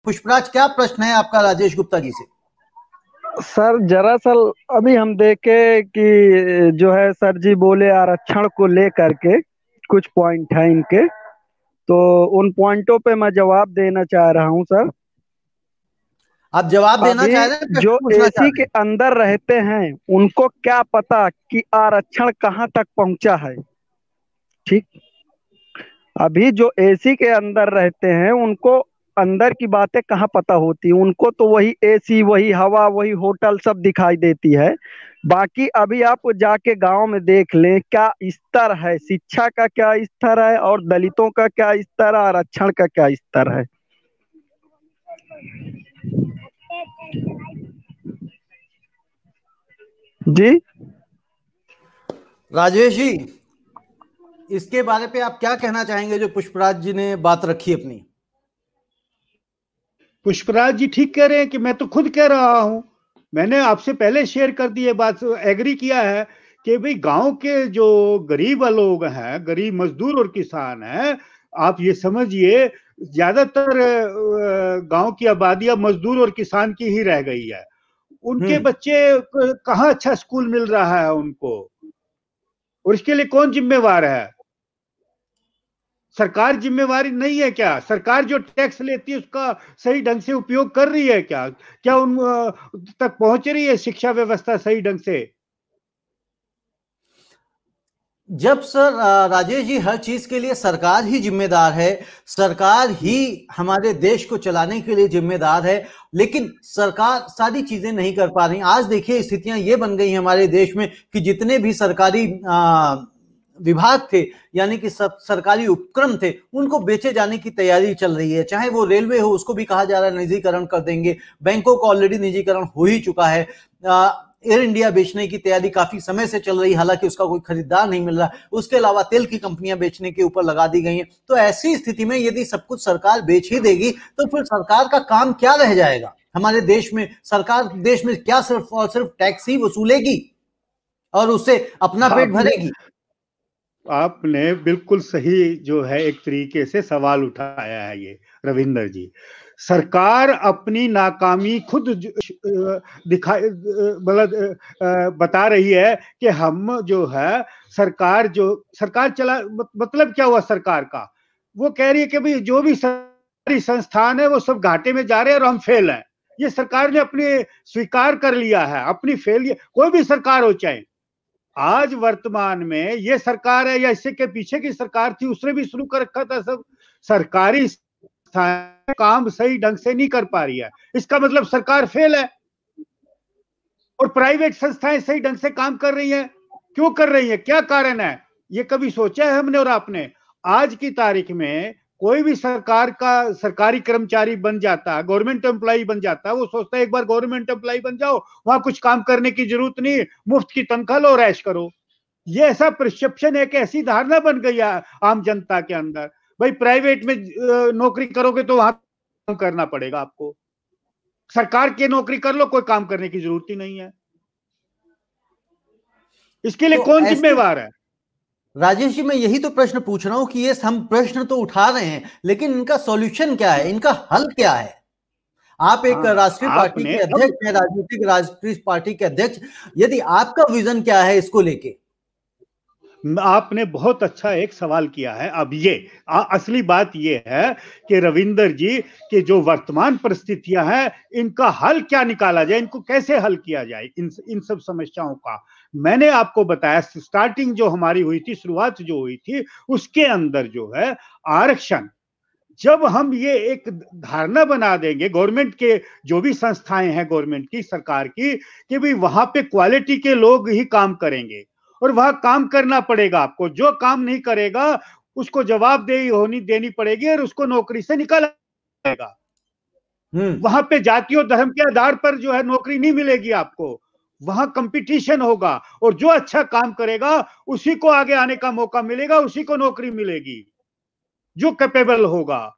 पुष्पराज, क्या प्रश्न है आपका राजेश गुप्ता जी से? सर दरअसल अभी हम देखे कि जो है सर जी बोले आरक्षण को लेकर के कुछ पॉइंट है इनके, तो उन पॉइंटों पे मैं जवाब देना चाह रहा हूं सर। आप जवाब देना अभी चाह रहे हैं, जो प्रश्न पूछना चाह एसी रहे के हैं? अंदर रहते हैं उनको क्या पता कि आरक्षण कहाँ तक पहुंचा है। ठीक। अभी जो एसी के अंदर रहते हैं उनको अंदर की बातें कहाँ पता होती, उनको तो वही एसी, वही हवा, वही होटल सब दिखाई देती है। बाकी अभी आप जाके गांव में देख लें क्या स्तर है, शिक्षा का क्या स्तर है और दलितों का क्या स्तर है, आरक्षण का क्या स्तर है। जी राजेश जी, इसके बारे पे आप क्या कहना चाहेंगे जो पुष्पराज जी ने बात रखी अपनी? पुष्पराज जी ठीक कह रहे हैं कि मैं तो खुद कह रहा हूं, मैंने आपसे पहले शेयर कर दी है बात, एग्री किया है कि भाई गांव के जो गरीब लोग हैं, गरीब मजदूर और किसान हैं, आप ये समझिए ज्यादातर गांव की आबादी अब मजदूर और किसान की ही रह गई है। उनके बच्चे कहाँ अच्छा स्कूल मिल रहा है उनको, और इसके लिए कौन जिम्मेवार है? सरकार जिम्मेवारी नहीं है क्या? सरकार जो टैक्स लेती है उसका सही ढंग से उपयोग कर रही है क्या? क्या उन तक पहुंच रही है शिक्षा व्यवस्था सही ढंग से? जब सर राजेश जी, हर चीज के लिए सरकार ही जिम्मेदार है, सरकार ही हमारे देश को चलाने के लिए जिम्मेदार है, लेकिन सरकार सारी चीजें नहीं कर पा रही। आज देखिए स्थितियां ये बन गई हमारे देश में कि जितने भी सरकारी विभाग थे, यानी कि सरकारी उपक्रम थे, उनको बेचे जाने की तैयारी चल रही है। चाहे वो रेलवे हो, उसको भी कहा जा रहा है निजीकरण कर देंगे। बैंकों का ऑलरेडी निजीकरण हो ही चुका है। एयर इंडिया बेचने की तैयारी काफी समय से चल रही है, हालांकि उसका कोई खरीदार नहीं मिल रहा। उसके अलावा तेल की कंपनियां बेचने के ऊपर लगा दी गई हैं। तो ऐसी स्थिति में यदि सब कुछ सरकार बेच ही देगी तो फिर सरकार का काम क्या रह जाएगा हमारे देश में? सरकार देश में क्या सिर्फ और सिर्फ टैक्स ही वसूलेगी और उससे अपना पेट आपने भरेगी? आपने बिल्कुल सही जो है एक तरीके से सवाल उठाया है ये रविंदर जी। सरकार अपनी नाकामी खुद दिखा मतलब बता रही है कि हम जो है सरकार चला, मतलब क्या हुआ सरकार का? वो कह रही है कि भाई जो भी सरकारी संस्थान है वो सब घाटे में जा रहे हैं और हम फेल हैं। ये सरकार ने अपने स्वीकार कर लिया है अपनी फेलियर, कोई भी सरकार हो चाहे। आज वर्तमान में ये सरकार है या इससे के पीछे की सरकार थी, उसने भी शुरू कर रखा था सब। सरकारी काम सही ढंग से नहीं कर पा रही है, इसका मतलब सरकार फेल है। और प्राइवेट संस्थाएं सही ढंग से काम कर रही हैं, क्यों कर रही हैं, क्या कारण है? ये कभी सोचा है हमने और आपने? आज की तारीख में कोई भी सरकार का सरकारी कर्मचारी बन जाता है, गवर्नमेंट एम्प्लॉय बन जाता है, वो सोचता है एक बार गवर्नमेंट एम्प्लॉय बन जाओ, वहां कुछ काम करने की जरूरत नहीं, मुफ्त की तनख्वाह लो और ऐश करो। ये ऐसा परसेप्शन है कि ऐसी धारणा बन गई है आम जनता के अंदर। भाई प्राइवेट में नौकरी करोगे तो वहां काम करना पड़ेगा आपको, सरकार की नौकरी कर लो, कोई काम करने की जरूरत ही नहीं है। इसके लिए तो कौन ऐसे जिम्मेवार है? राजेश जी, मैं यही तो प्रश्न पूछ रहा हूं कि ये हम प्रश्न तो उठा रहे हैं, लेकिन इनका सॉल्यूशन क्या है, इनका हल क्या है? आप एक हाँ, राष्ट्रीय पार्टी आपने के अब अध्यक्ष हैं, राजनीतिक राष्ट्रीय पार्टी के अध्यक्ष। यदि आपका विजन क्या है इसको लेके? आपने बहुत अच्छा एक सवाल किया है। अब ये असली बात ये है कि रविंदर जी के जो वर्तमान परिस्थितियां हैं, इनका हल क्या निकाला जाए, इनको कैसे हल किया जाए, इन सब समस्याओं का। मैंने आपको बताया स्टार्टिंग जो हमारी हुई थी, शुरुआत जो हुई थी, उसके अंदर जो है आरक्षण, जब हम ये एक धारणा बना देंगे गवर्नमेंट के जो भी संस्थाएं हैं गवर्नमेंट की, सरकार की, कि भाई वहां पे क्वालिटी के लोग ही काम करेंगे और वहां काम करना पड़ेगा आपको, जो काम नहीं करेगा उसको जवाबदेही होनी देनी पड़ेगी और उसको नौकरी से निकाला जाएगा। वहां पे जाति और धर्म के आधार पर जो है नौकरी नहीं मिलेगी आपको, वहां कंपटीशन होगा और जो अच्छा काम करेगा उसी को आगे आने का मौका मिलेगा, उसी को नौकरी मिलेगी जो कैपेबल होगा,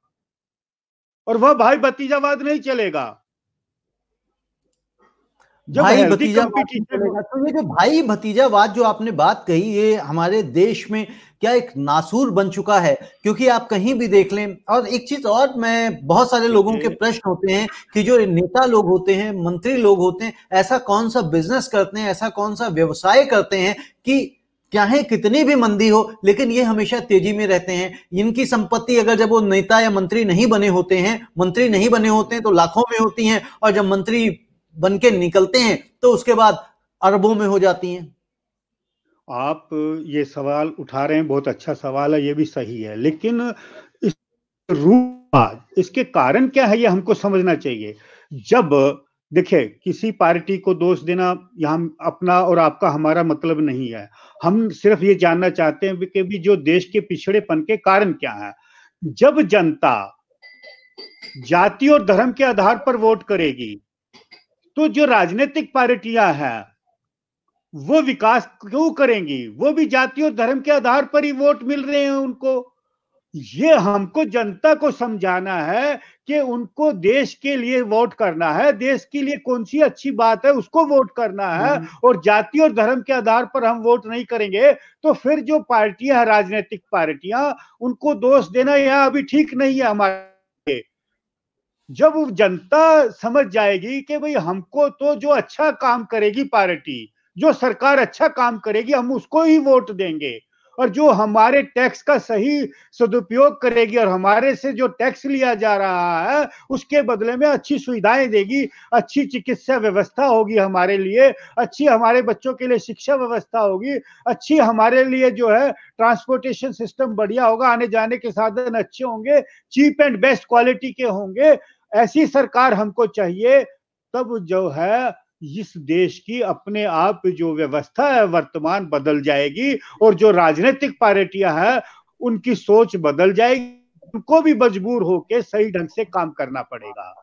और वह भाई भतीजावाद नहीं चलेगा। जब भाई हेल्दी भतीजावाद कंपटीशन चलेगा तो ये जो भाई भतीजावाद जो आपने बात कही, ये हमारे देश में क्या एक नासूर बन चुका है। क्योंकि आप कहीं भी देख लें, और एक चीज और, मैं बहुत सारे लोगों के प्रश्न होते हैं कि जो नेता लोग होते हैं, मंत्री लोग होते हैं, ऐसा कौन सा बिजनेस करते हैं, ऐसा कौन सा व्यवसाय करते हैं कि चाहे कितनी भी मंदी हो लेकिन ये हमेशा तेजी में रहते हैं। इनकी संपत्ति अगर जब वो नेता या मंत्री नहीं बने होते हैं तो लाखों में होती हैं, और जब मंत्री बन के निकलते हैं तो उसके बाद अरबों में हो जाती हैं। आप ये सवाल उठा रहे हैं, बहुत अच्छा सवाल है, ये भी सही है, लेकिन इस इसके कारण क्या है ये हमको समझना चाहिए। जब देखिए, किसी पार्टी को दोष देना यहाँ अपना और आपका हमारा मतलब नहीं है। हम सिर्फ ये जानना चाहते हैं कि भी जो देश के पिछड़ेपन के कारण क्या है। जब जनता जाति और धर्म के आधार पर वोट करेगी तो जो राजनीतिक पार्टियां हैं वो विकास क्यों करेंगी? वो भी जाति और धर्म के आधार पर ही वोट मिल रहे हैं उनको। ये हमको जनता को समझाना है कि उनको देश के लिए वोट करना है, देश के लिए कौन सी अच्छी बात है उसको वोट करना है, और जाति और धर्म के आधार पर हम वोट नहीं करेंगे तो फिर जो पार्टियां, राजनीतिक पार्टियां, उनको दोष देना यह अभी ठीक नहीं है हमारे। जब जनता समझ जाएगी कि भाई हमको तो जो अच्छा काम करेगी पार्टी, जो सरकार अच्छा काम करेगी, हम उसको ही वोट देंगे, और जो हमारे टैक्स का सही सदुपयोग करेगी और हमारे से जो टैक्स लिया जा रहा है उसके बदले में अच्छी सुविधाएं देगी, अच्छी चिकित्सा व्यवस्था होगी हमारे लिए, अच्छी हमारे बच्चों के लिए शिक्षा व्यवस्था होगी, अच्छी हमारे लिए जो है ट्रांसपोर्टेशन सिस्टम बढ़िया होगा, आने जाने के साधन अच्छे होंगे, चीप एंड बेस्ट क्वालिटी के होंगे, ऐसी सरकार हमको चाहिए। तब जो है इस देश की अपने आप जो व्यवस्था है वर्तमान बदल जाएगी, और जो राजनीतिक पार्टियां हैं उनकी सोच बदल जाएगी, उनको भी मजबूर होकर सही ढंग से काम करना पड़ेगा।